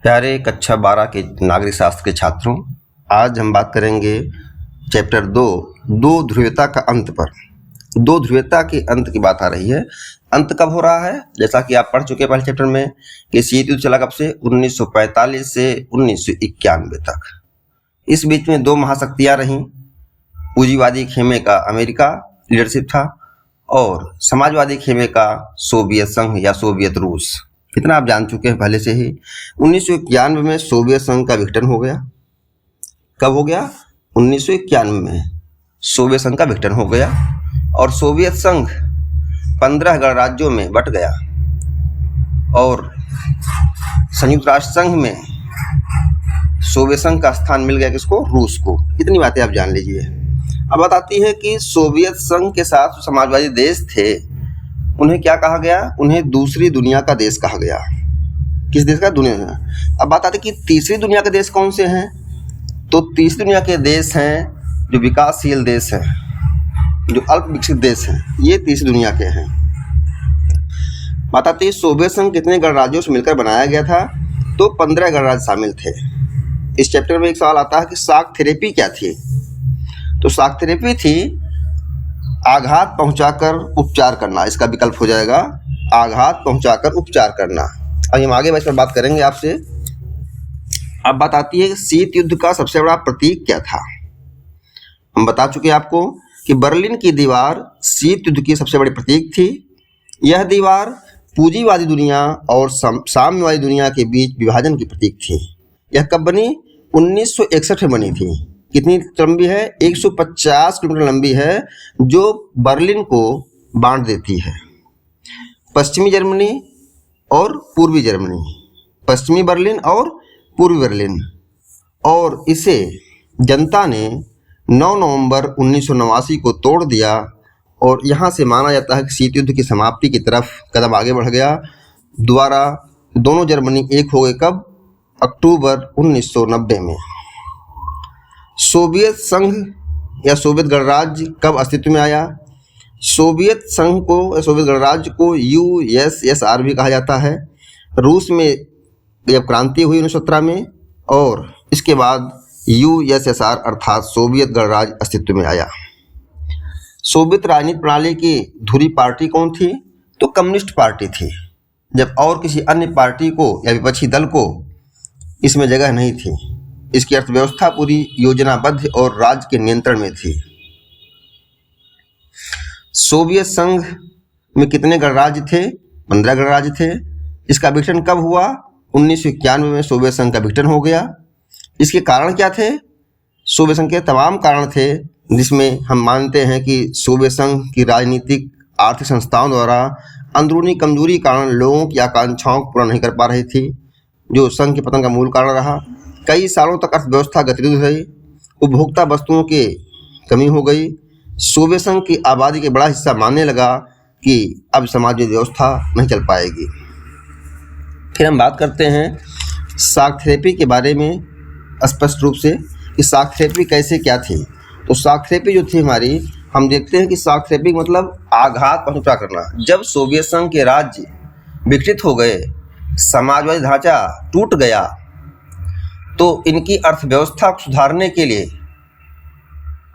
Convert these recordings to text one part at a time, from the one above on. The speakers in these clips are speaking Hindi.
प्यारे कक्षा 12 के नागरिक शास्त्र के छात्रों, आज हम बात करेंगे चैप्टर 2 ध्रुवीयता का अंत पर। दो ध्रुवीयता के अंत की बात आ रही है। अंत कब हो रहा है? जैसा कि आप पढ़ चुके हैं पहले चैप्टर में कि शीत युद्ध चला कब से 1945 से 1991 तक। इस बीच में दो महाशक्तियां रहीं। पूंजीवादी खेमे का अमेरिका लीडरशिप था और समाजवादी खेमे का सोवियत संघ या सोवियत रूस। कितना आप जान चुके हैं पहले से ही। 1991 में सोवियत संघ का विघटन हो गया। कब हो गया? 1991 में सोवियत संघ का विघटन हो गया और सोवियत संघ 15 गणराज्यों में बट गया और संयुक्त राष्ट्र संघ में सोवियत संघ का स्थान मिल गया किसको? रूस को। इतनी बातें आप जान लीजिए। अब बात आती है कि सोवियत संघ के साथ समाजवादी देश थे, उन्हें क्या कहा गया? उन्हें दूसरी दुनिया का देश कहा गया। किस देश का? दुनिया का। अब बात आती है कि तीसरी दुनिया के देश कौन से हैं? तो तीसरी दुनिया के देश हैं जो विकासशील देश हैं, जो अल्प विकसित देश हैं, ये तीसरी दुनिया के हैं। बात आती है सोवियत संघ कितने गणराज्यों से मिलकर बनाया गया था? तो 15 गणराज्य शामिल थे। इस चैप्टर में एक सवाल आता है कि शॉक थेरेपी क्या थी? तो शॉक थेरेपी थी आघात पहुंचाकर उपचार करना। इसका विकल्प हो जाएगा आघात पहुंचाकर उपचार करना। अब हम आगे इस पर बात करेंगे आपसे। अब बात आती है शीत युद्ध का सबसे बड़ा प्रतीक क्या था? हम बता चुके हैं आपको कि बर्लिन की दीवार शीत युद्ध की सबसे बड़ी प्रतीक थी। यह दीवार पूंजीवादी दुनिया और साम्यवादी दुनिया के बीच विभाजन की प्रतीक थी। यह कब बनी? 1961 में बनी थी। कितनी लंबी है? 150 किलोमीटर लंबी है, जो बर्लिन को बांट देती है। पश्चिमी जर्मनी और पूर्वी जर्मनी, पश्चिमी बर्लिन और पूर्वी बर्लिन। और इसे जनता ने 9 नवंबर 1989 को तोड़ दिया और यहाँ से माना जाता है कि शीत युद्ध की समाप्ति की तरफ कदम आगे बढ़ गया। दोबारा दोनों जर्मनी एक हो गए। कब? अक्टूबर 1990 में। सोवियत संघ या सोवियत गणराज्य कब अस्तित्व में आया? सोवियत संघ को, सोवियत गणराज्य को USSR भी कहा जाता है। रूस में जब क्रांति हुई 1917 में और इसके बाद USSR अर्थात सोवियत गणराज्य अस्तित्व में आया। सोवियत राजनीति प्रणाली की धुरी पार्टी कौन थी? तो कम्युनिस्ट पार्टी थी, जब और किसी अन्य पार्टी को या विपक्षी दल को इसमें जगह नहीं थी। इसकी अर्थव्यवस्था पूरी योजनाबद्ध और राज्य के नियंत्रण में थी। सोवियत संघ में कितने गणराज्य थे? 15 गणराज्य थे। इसका विघटन कब हुआ? 1991 में सोवियत संघ का विघटन हो गया। इसके कारण क्या थे? सोवियत संघ के तमाम कारण थे, जिसमें हम मानते हैं कि सोवियत संघ की राजनीतिक आर्थिक संस्थाओं द्वारा अंदरूनी कमजोरी के कारण लोगों की आकांक्षाओं को पूरा नहीं कर पा रही थी, जो संघ के पतन का मूल कारण रहा। कई सालों तक अर्थव्यवस्था गतिरोध रही, उपभोक्ता वस्तुओं की कमी हो गई। सोवियत संघ की आबादी के बड़ा हिस्सा मानने लगा कि अब समाज व्यवस्था नहीं चल पाएगी। फिर हम बात करते हैं शॉक थेरेपी के बारे में स्पष्ट रूप से कि शॉक थेरेपी कैसे क्या थी। तो शॉक थेरेपी जो थी हमारी, हम देखते हैं कि शॉक थेरेपी मतलब आघात पहुंचा करना। जब सोवियत संघ के राज्य विकसित हो गए, समाजवादी ढांचा टूट गया, तो इनकी अर्थव्यवस्था को सुधारने के लिए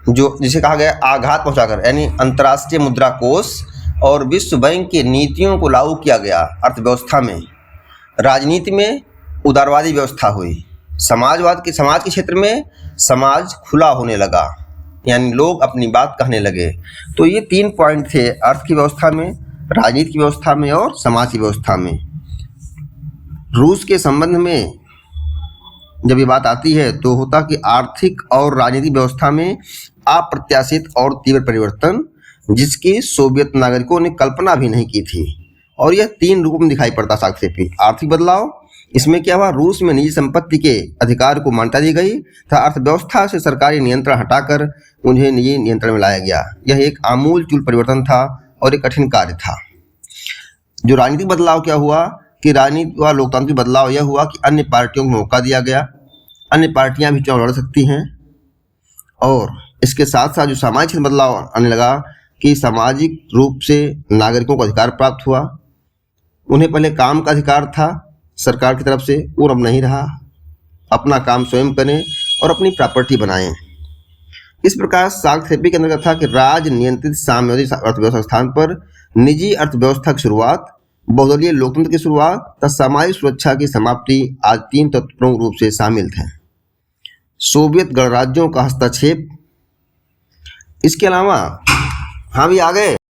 जो जिसे कहा गया आघात पहुंचाकर, यानी अंतर्राष्ट्रीय मुद्रा कोष और विश्व बैंक की नीतियों को लागू किया गया अर्थव्यवस्था में। राजनीति में उदारवादी व्यवस्था हुई। समाज के क्षेत्र में समाज खुला होने लगा, यानी लोग अपनी बात कहने लगे। तो ये 3 पॉइंट थे अर्थ की व्यवस्था में, राजनीति की व्यवस्था में और समाज की व्यवस्था में। रूस के संबंध में जब ये बात आती है तो होता कि आर्थिक और राजनीतिक व्यवस्था में अप्रत्याशित और तीव्र परिवर्तन, जिसकी सोवियत नागरिकों ने कल्पना भी नहीं की थी। और यह 3 रूपों में दिखाई पड़ता शॉक थेरेपी। आर्थिक बदलाव, इसमें क्या हुआ? रूस में निजी संपत्ति के अधिकार को मान्यता दी गई तथा अर्थव्यवस्था से सरकारी नियंत्रण हटाकर उन्हें निजी नियंत्रण में लाया गया। यह एक आमूलचूल परिवर्तन था और एक कठिन कार्य था। जो राजनीतिक बदलाव क्या हुआ कि राजनीतिक व लोकतांत्रिक बदलाव यह हुआ कि अन्य पार्टियों को मौका दिया गया। अन्य पार्टियां भी चुनाव लड़ सकती हैं। और इसके साथ साथ जो सामाजिक बदलाव आने लगा कि सामाजिक रूप से नागरिकों को अधिकार प्राप्त हुआ। उन्हें पहले काम का अधिकार था, सरकार की तरफ से वो अब नहीं रहा। अपना काम स्वयं करें और अपनी प्रॉपर्टी बनाएं। इस प्रकार शार्क थेरेपी के अंतर्गत था कि राज नियंत्रित साम्यवादी अर्थव्यवस्था स्थान पर निजी अर्थव्यवस्था की शुरुआत, बहुदलीय लोकतंत्र की शुरुआत तथा सामाजिक सुरक्षा की समाप्ति आज 3 तत्व प्रमुख रूप से शामिल थे। सोवियत गणराज्यों का हस्तक्षेप। इसके अलावा हाँ भी आ गए